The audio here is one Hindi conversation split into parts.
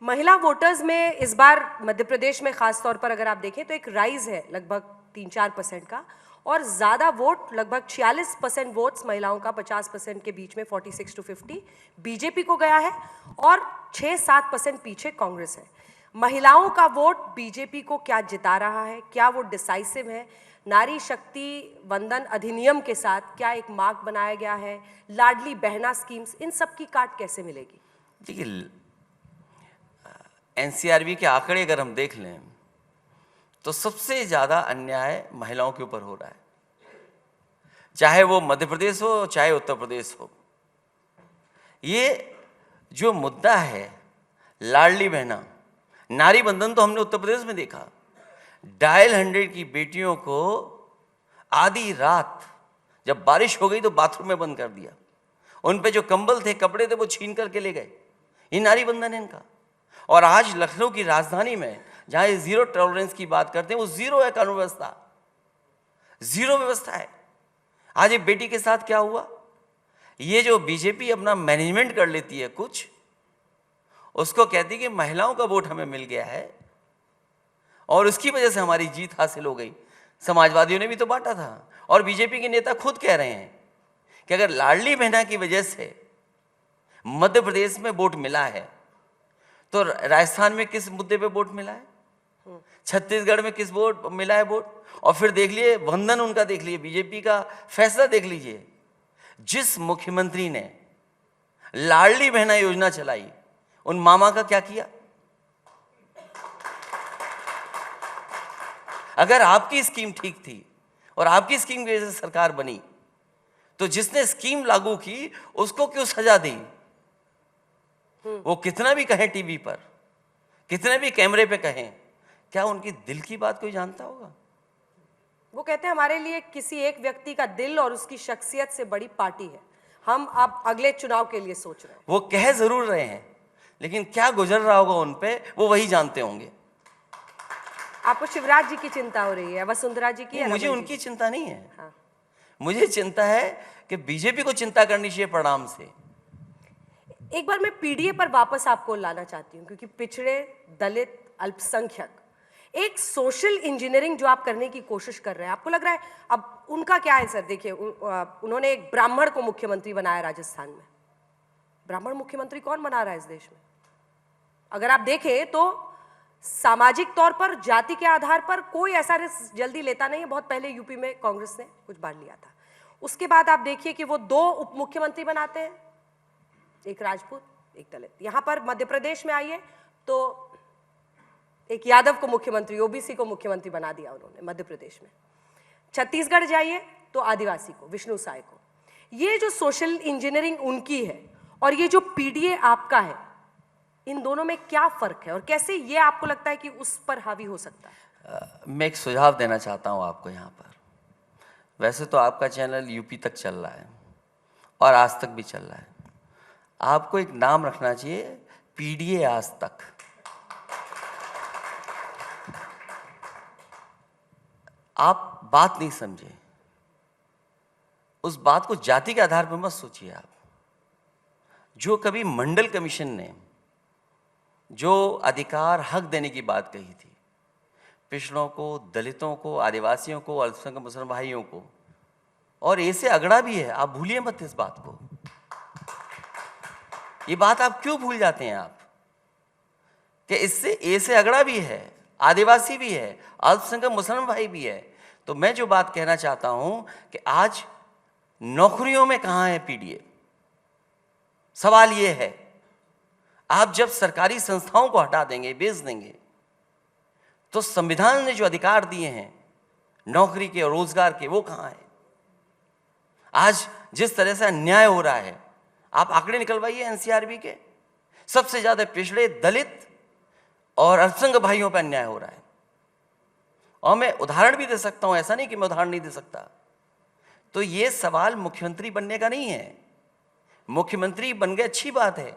महिला वोटर्स में इस बार मध्य प्रदेश में खास तौर पर अगर आप देखें तो एक राइज है लगभग 3-4% का, और ज़्यादा वोट लगभग 46% वोट्स महिलाओं का 50% के बीच में 46 to 50 बीजेपी को गया है और 6-7% पीछे कांग्रेस है। महिलाओं का वोट बीजेपी को क्या जिता रहा है? क्या वो डिसाइसिव है? नारी शक्ति वंदन अधिनियम के साथ क्या एक मार्ग बनाया गया है? लाडली बहना स्कीम्स, इन सब की काट कैसे मिलेगी? देखिए, एनसीआरबी के आंकड़े अगर हम देख लें तो सबसे ज़्यादा अन्याय महिलाओं के ऊपर हो रहा है, चाहे वो मध्य प्रदेश हो चाहे उत्तर प्रदेश हो। ये जो मुद्दा है लाडली बहना, नारी बंधन, तो हमने उत्तर प्रदेश में देखा। डायल 100 की बेटियों को आधी रात जब बारिश हो गई तो बाथरूम में बंद कर दिया, उन पे जो कंबल थे, कपड़े थे, वो छीन करके ले गए। ये नारी बंधन है इनका। और आज लखनऊ की राजधानी में जहां ये जीरो टॉलरेंस की बात करते हैं, वो जीरो है कानून व्यवस्था, जीरो व्यवस्था है। आज एक बेटी के साथ क्या हुआ? ये जो बीजेपी अपना मैनेजमेंट कर लेती है कुछ, उसको कहती कि महिलाओं का वोट हमें मिल गया है और उसकी वजह से हमारी जीत हासिल हो गई। समाजवादियों ने भी तो बांटा था और बीजेपी के नेता खुद कह रहे हैं कि अगर लाडली बहना की वजह से मध्य प्रदेश में वोट मिला है तो राजस्थान में किस मुद्दे पे वोट मिला है, छत्तीसगढ़ में किस वोट मिला है वोट, और फिर देख लिए वंदन उनका, देख लीजिए बीजेपी का फैसला देख लीजिए। जिस मुख्यमंत्री ने लाडली बहना योजना चलाई, उन मामा का क्या किया? अगर आपकी स्कीम ठीक थी और आपकी स्कीम की वजह से सरकार बनी, तो जिसने स्कीम लागू की उसको क्यों सजा दी? वो कितना भी कहें टीवी पर, कितने भी कैमरे पे कहें, क्या उनकी दिल की बात कोई जानता होगा? वो कहते हैं हमारे लिए किसी एक व्यक्ति का दिल और उसकी शख्सियत से बड़ी पार्टी है, हम अब अगले चुनाव के लिए सोच रहे हैं। वो कह जरूर रहे हैं, लेकिन क्या गुजर रहा होगा उन पे वो वही जानते होंगे। आपको शिवराज जी की चिंता हो रही है, वसुंधरा जी की? मुझे उनकी चिंता नहीं है। हाँ। मुझे चिंता है कि बीजेपी को चिंता करनी चाहिए परिणाम से। एक बार मैं पीडीए पर वापस आपको लाना चाहती हूँ, क्योंकि पिछड़े, दलित, अल्पसंख्यक, एक सोशल इंजीनियरिंग जो आप करने की कोशिश कर रहे हैं, आपको लग रहा है अब उनका क्या है? सर देखिए, उन्होंने एक ब्राह्मण को मुख्यमंत्री बनाया राजस्थान में। ब्राह्मण मुख्यमंत्री कौन बना रहा है इस देश में? अगर आप देखें तो सामाजिक तौर पर, जाति के आधार पर कोई ऐसा रिस्क जल्दी लेता नहीं है। बहुत पहले यूपी में कांग्रेस ने कुछ बार लिया था। उसके बाद आप देखिए कि वो 2 उप मुख्यमंत्री बनाते हैं, एक राजपूत, एक दलित। यहां पर मध्य प्रदेश में आइए तो एक यादव को मुख्यमंत्री, ओबीसी को मुख्यमंत्री बना दिया उन्होंने मध्य प्रदेश में। छत्तीसगढ़ जाइए तो आदिवासी को, विष्णु साय को। ये जो सोशल इंजीनियरिंग उनकी है और ये जो पीडीए आपका है, इन दोनों में क्या फर्क है और कैसे ये आपको लगता है कि उस पर हावी हो सकता है? मैं एक सुझाव देना चाहता हूं आपको यहाँ पर। वैसे तो आपका चैनल यूपी तक चल रहा है और आज तक भी चल रहा है। आपको एक नाम रखना चाहिए, पीडीए आज तक। आप बात नहीं समझे, उस बात को जाति के आधार पर मत सोचिए आप। जो कभी मंडल कमीशन ने जो अधिकार, हक देने की बात कही थी पिछड़ों को, दलितों को, आदिवासियों को, अल्पसंख्यक मुसलमान भाइयों को, और ऐसे अगड़ा भी है, आप भूलिए मत इस बात को। ये बात आप क्यों भूल जाते हैं आप कि इससे ऐसे अगड़ा भी है, आदिवासी भी है, अल्पसंख्यक मुसलमान भाई भी है। तो मैं जो बात कहना चाहता हूं कि आज नौकरियों में कहां है पीडीए? सवाल ये है, आप जब सरकारी संस्थाओं को हटा देंगे, बेच देंगे, तो संविधान ने जो अधिकार दिए हैं नौकरी के और रोजगार के, वो कहां है? आज जिस तरह से अन्याय हो रहा है, आप आंकड़े निकलवाइए एनसीआरबी के, सबसे ज्यादा पिछड़े, दलित और अल्पसंख्यक भाइयों पर अन्याय हो रहा है। और मैं उदाहरण भी दे सकता हूं, ऐसा नहीं कि मैं उदाहरण नहीं दे सकता। तो ये सवाल मुख्यमंत्री बनने का नहीं है। मुख्यमंत्री बन गए, अच्छी बात है,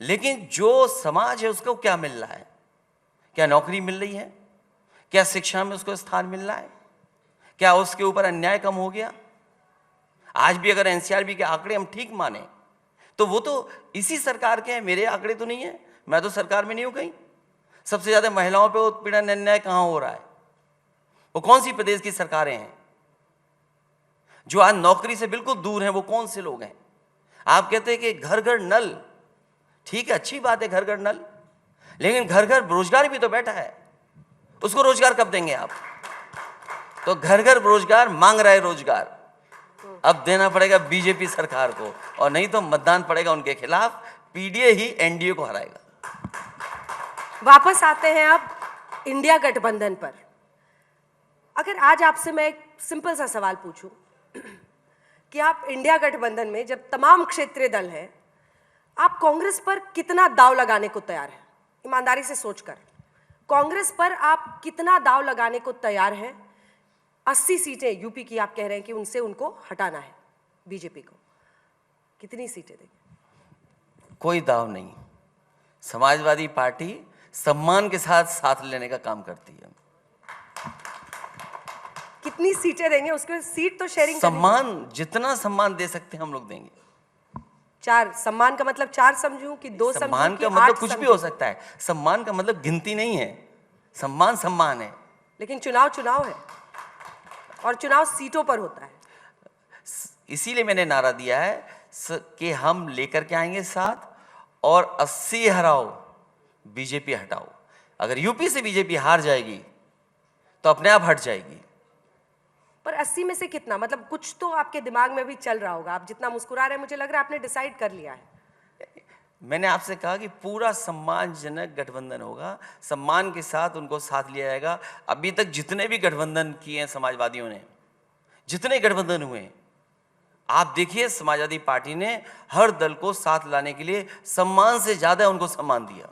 लेकिन जो समाज है उसको क्या मिल रहा है? क्या नौकरी मिल रही है? क्या शिक्षा में उसको स्थान मिल रहा है? क्या उसके ऊपर अन्याय कम हो गया? आज भी अगर एनसीआरबी के आंकड़े हम ठीक माने तो वो तो इसी सरकार के हैं, मेरे आंकड़े तो नहीं है। मैं तो सरकार में नहीं हूं कहीं। सबसे ज्यादा महिलाओं पे उत्पीड़न अन्याय कहां हो रहा है? वो कौन सी प्रदेश की सरकारें हैं? जो आज नौकरी से बिल्कुल दूर हैं, वो कौन से लोग हैं? आप कहते हैं कि घर घर नल, ठीक है, अच्छी बात है घर घर नल, लेकिन घर घर रोजगार भी तो बैठा है, उसको रोजगार कब देंगे आप? तो घर घर रोजगार मांग रहा है रोजगार, अब देना पड़ेगा बीजेपी सरकार को, और नहीं तो मतदान पड़ेगा उनके खिलाफ। पीडीए ही एनडीए को हराएगा। वापस आते हैं अब इंडिया गठबंधन पर। अगर आज आपसे मैं एक सिंपल सा सवाल पूछूं कि आप इंडिया गठबंधन में जब तमाम क्षेत्रीय दल हैं, आप कांग्रेस पर कितना दाव लगाने को तैयार हैं? ईमानदारी से सोचकर कांग्रेस पर आप कितना दाव लगाने को तैयार हैं? 80 सीटें यूपी की आप कह रहे हैं कि उनसे उनको हटाना है बीजेपी को, कितनी सीटें देंगे? कोई दाव नहीं। समाजवादी पार्टी सम्मान के साथ साथ लेने का काम करती है। कितनी सीटें देंगे? उसके सीट तो शेयरिंग सम्मान, जितना सम्मान दे सकते हैं हम लोग देंगे। 4 सम्मान का मतलब 4 समझूं कि 2 समझूं? सम्मान का मतलब कुछ भी हो सकता है। सम्मान का मतलब गिनती नहीं है। सम्मान सम्मान है। लेकिन चुनाव चुनाव है और चुनाव सीटों पर होता है। इसीलिए मैंने नारा दिया है कि हम लेकर के आएंगे साथ, और 80 हराओ, बीजेपी हटाओ। अगर यूपी से बीजेपी हार जाएगी तो अपने आप हट जाएगी। पर 80 में से कितना? मतलब कुछ तो आपके दिमाग में भी चल रहा होगा। आप जितना मुस्कुरा रहे हैं, मुझे लग रहा है आपने डिसाइड कर लिया है। मैंने आपसे कहा कि पूरा सम्मानजनक गठबंधन होगा, सम्मान के साथ उनको साथ लिया जाएगा। अभी तक जितने भी गठबंधन किए हैं समाजवादियों ने, जितने गठबंधन हुए हैं, आप देखिए समाजवादी पार्टी ने हर दल को साथ लाने के लिए सम्मान से ज्यादा उनको सम्मान दिया।